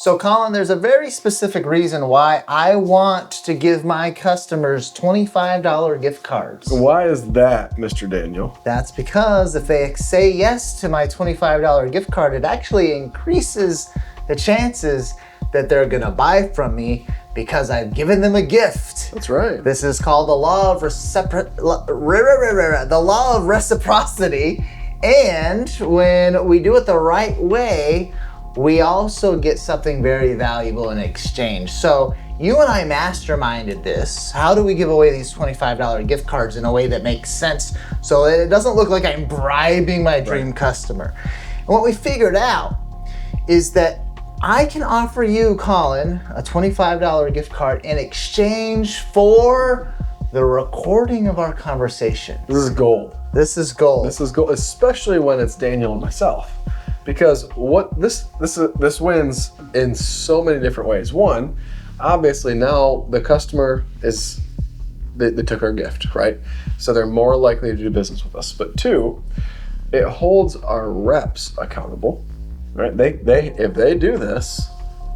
So Colin, there's a very specific reason why I want to give my customers $25 gift cards. Why is that, Mr. Daniel? That's because if they say yes to my $25 gift card, it actually increases the chances that they're gonna buy from me because I've given them a gift. That's right. This is called the law of reciprocity. And when we do it the right way, we also get something very valuable in exchange. So you and I masterminded this. How do we give away these $25 gift cards in a way that makes sense so that it doesn't look like I'm bribing my dream customer? And what we figured out is that I can offer you, Colin, a $25 gift card in exchange for the recording of our conversation. This is gold. This is gold. This is gold, especially when it's Daniel and myself. Because what this wins in so many different ways. One, obviously now the customer they took our gift, right? So they're more likely to do business with us. But two, it holds our reps accountable, right? They if they do this,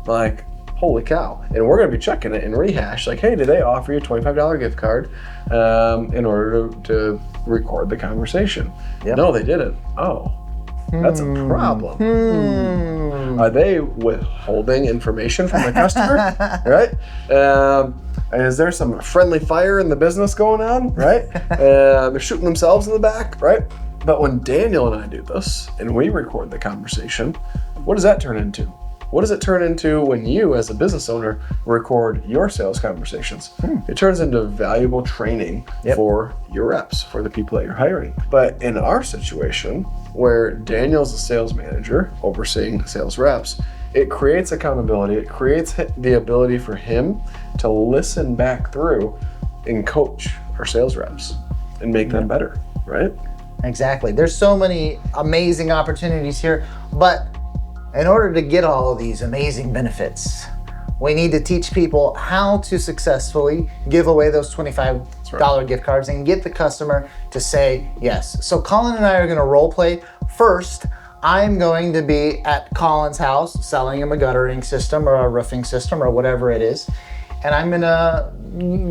like, holy cow. And we're gonna be checking it and rehash, like, hey, did they offer you a $25 gift card in order to record the conversation? Yep. No, they didn't. Oh. That's a problem. Are they withholding information from the customer? Right? Is there some friendly fire in the business going on? Right? They're shooting themselves in the back, right? But when Daniel and I do this and we record the conversation, what does that turn into? What does it turn into when you, as a business owner, record your sales conversations? It turns into valuable training for your reps, for the people that you're hiring. But in our situation, where Daniel's a sales manager overseeing sales reps, it creates accountability. It creates the ability for him to listen back through and coach our sales reps and make them better, right? Exactly. There's so many amazing opportunities here, but in order to get all of these amazing benefits, we need to teach people how to successfully give away those $25 gift cards and get the customer to say yes. So Colin and I are gonna role play. First, I'm going to be at Colin's house selling him a guttering system or a roofing system or whatever it is. And I'm gonna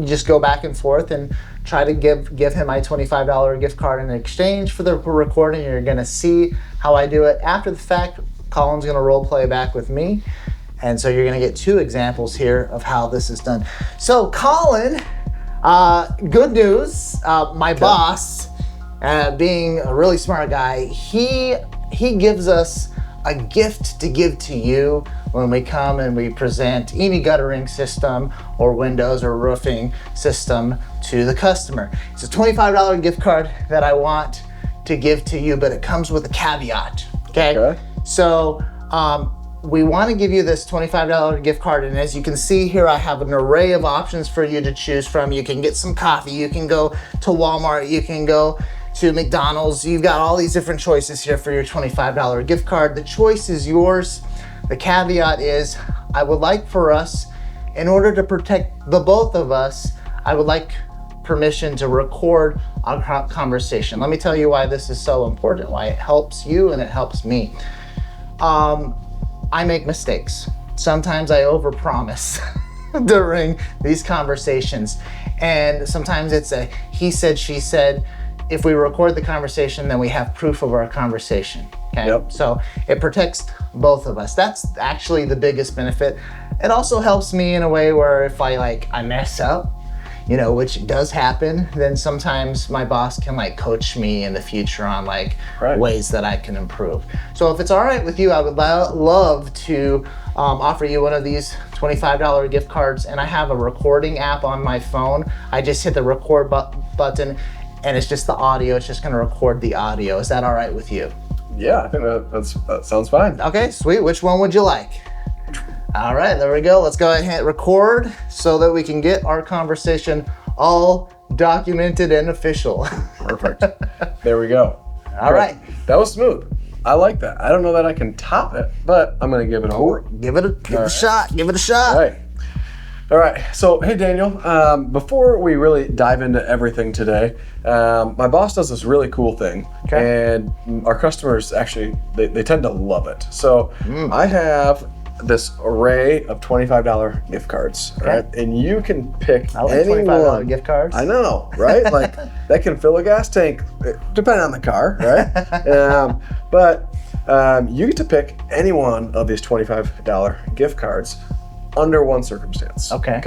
just go back and forth and try to give him my $25 gift card in exchange for the recording. You're gonna see how I do it. After the fact, Colin's gonna role play back with me. And so you're gonna get two examples here of how this is done. So Colin, good news, my boss, being a really smart guy, he gives us a gift to give to you when we come and we present any guttering system or windows or roofing system to the customer. It's a $25 gift card that I want to give to you, but it comes with a caveat, okay? So we want to give you this $25 gift card, and as you can see here, I have an array of options for you to choose from. You can get some coffee, you can go to Walmart, you can go to McDonald's. You've got all these different choices here for your $25 gift card. The choice is yours. The caveat is, I would like for us, in order to protect the both of us, I would like permission to record our conversation. Let me tell you why this is so important, why it helps you and it helps me. I make mistakes. Sometimes I overpromise during these conversations. And sometimes it's a he said, she said. If we record the conversation, then we have proof of our conversation, okay? Yep. So it protects both of us. That's actually the biggest benefit. It also helps me in a way where if I mess up, which does happen, then sometimes my boss can coach me in the future on ways that I can improve. So if it's all right with you, I would love to offer you one of these $25 gift cards, and I have a recording app on my phone. I just hit the record button, and it's just the audio. It's just gonna record the audio. Is that all right with you? Yeah, I think that sounds fine. Okay, sweet. Which one would you like? All right, there we go. Let's go ahead and hit record so that we can get our conversation all documented and official. Perfect. There we go. All right. That was smooth. I like that. I don't know that I can top it, but I'm gonna give it a whirl. Give it a shot. Give it a shot. All right. So, hey, Daniel, before we really dive into everything today, my boss does this really cool thing, and our customers actually, they tend to love it. So I have this array of $25 gift cards, right? And you can pick I like any $25 one. gift cards. I know, right? Like that can fill a gas tank, depending on the car, right? But you get to pick any one of these $25 gift cards under one circumstance. Okay.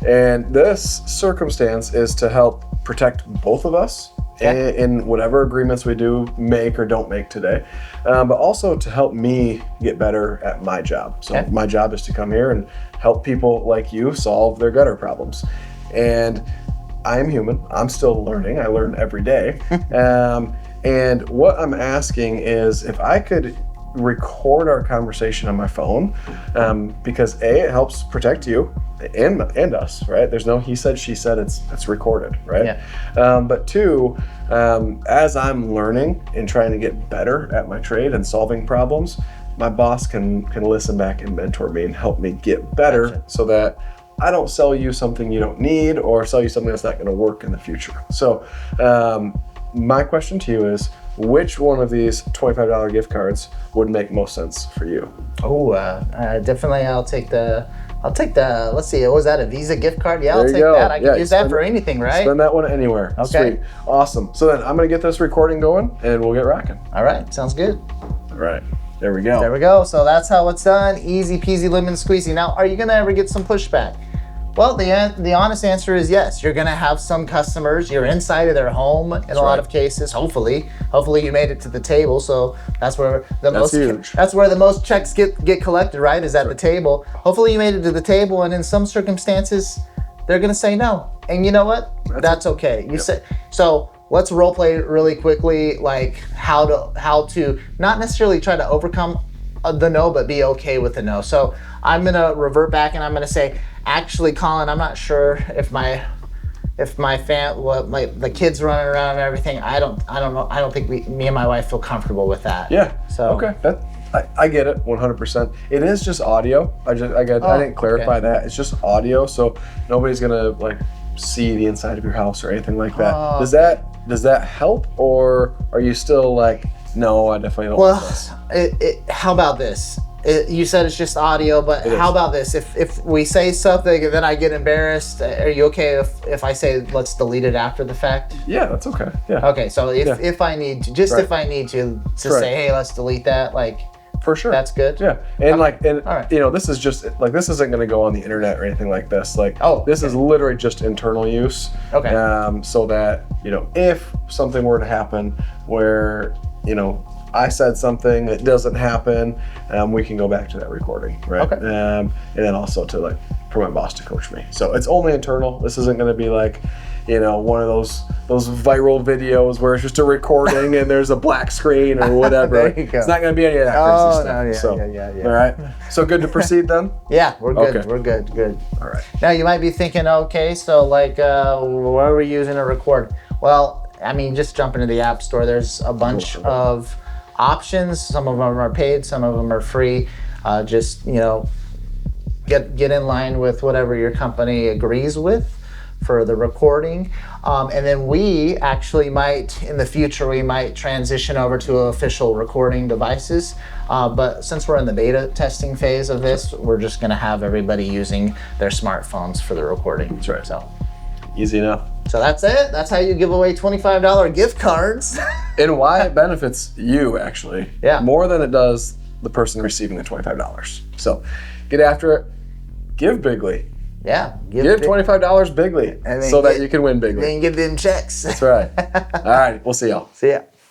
And this circumstance is to help protect both of us in whatever agreements we do make or don't make today, but also to help me get better at my job. So my job is to come here and help people like you solve their gutter problems. And I'm human. I'm still learning. I learn every day. And what I'm asking is if I could record our conversation on my phone, because it helps protect you and us, right? There's no he said, she said, it's recorded, right? But two, as I'm learning and trying to get better at my trade and solving problems, my boss can listen back and mentor me and help me get better so that I don't sell you something you don't need or sell you something that's not gonna work in the future. So my question to you is, which one of these $25 gift cards would make most sense for you? Oh, definitely I'll take the, let's see, was that a Visa gift card? Yeah, I'll take go. that. I can use that for anything, right? Spend that one anywhere. Okay. Sweet. Awesome. So then I'm going to get this recording going and we'll get rocking. All right, sounds good. All right. There we go. There we go. So that's how it's done. Easy peasy lemon squeezy. Now, are you going to ever get some pushback? Well, the honest answer is yes. You're going to have some customers. You're inside of their home in a lot of cases. Hopefully you made it to the table. So that's where the most checks get collected, right? Is at the table. Hopefully you made it to the table, and in some circumstances, they're going to say no. And you know what? That's okay. You say so. Let's role play really quickly, like how to not necessarily try to overcome the no, but be okay with the no. So I'm gonna revert back and I'm gonna say, actually, Colin, I'm not sure if the kids running around and everything. I don't know. I don't think me and my wife feel comfortable with that. Yeah. So okay. I get it 100%. It is just audio. I didn't clarify that. It's just audio, so nobody's gonna like see the inside of your house or anything like that. Does that help, or are you still like, no, I definitely don't want this? How about this? You said it's just audio, but how about this? If we say something and then I get embarrassed, are you okay if I say let's delete it after the fact? Yeah, that's okay. Yeah. Okay, so if I need to, if I need to say, hey, let's delete that, like. For sure. That's good. Yeah. And you know, this is just like, this isn't going to go on the internet or anything like this. Like, this is literally just internal use. Okay. So that, you know, if something were to happen where, you know, I said something that doesn't happen, we can go back to that recording, right? Okay. And then also to for my boss to coach me. So it's only internal. This isn't going to be like, you know, one of those viral videos where it's just a recording and there's a black screen or whatever. There you go. It's not going to be any of that crazy stuff. Yeah. All right. So good to proceed then? Yeah, we're good. Okay. We're good. All right. Now you might be thinking, okay, so like, what are we using to record? Well, I mean, just jump into the App Store. There's a bunch of options. Some of them are paid, some of them are free. Just, you know, get in line with whatever your company agrees with for the recording. And then we actually might, in the future, we might transition over to official recording devices. But since we're in the beta testing phase of this, we're just gonna have everybody using their smartphones for the recording. That's right. So easy enough. So that's it. That's how you give away $25 gift cards. And why it benefits you, actually. Yeah. More than it does the person receiving the $25. So get after it. Give bigly. Yeah. Give $25 bigly so that you can win bigly. Then give them checks. That's right. All right. We'll see y'all. See ya.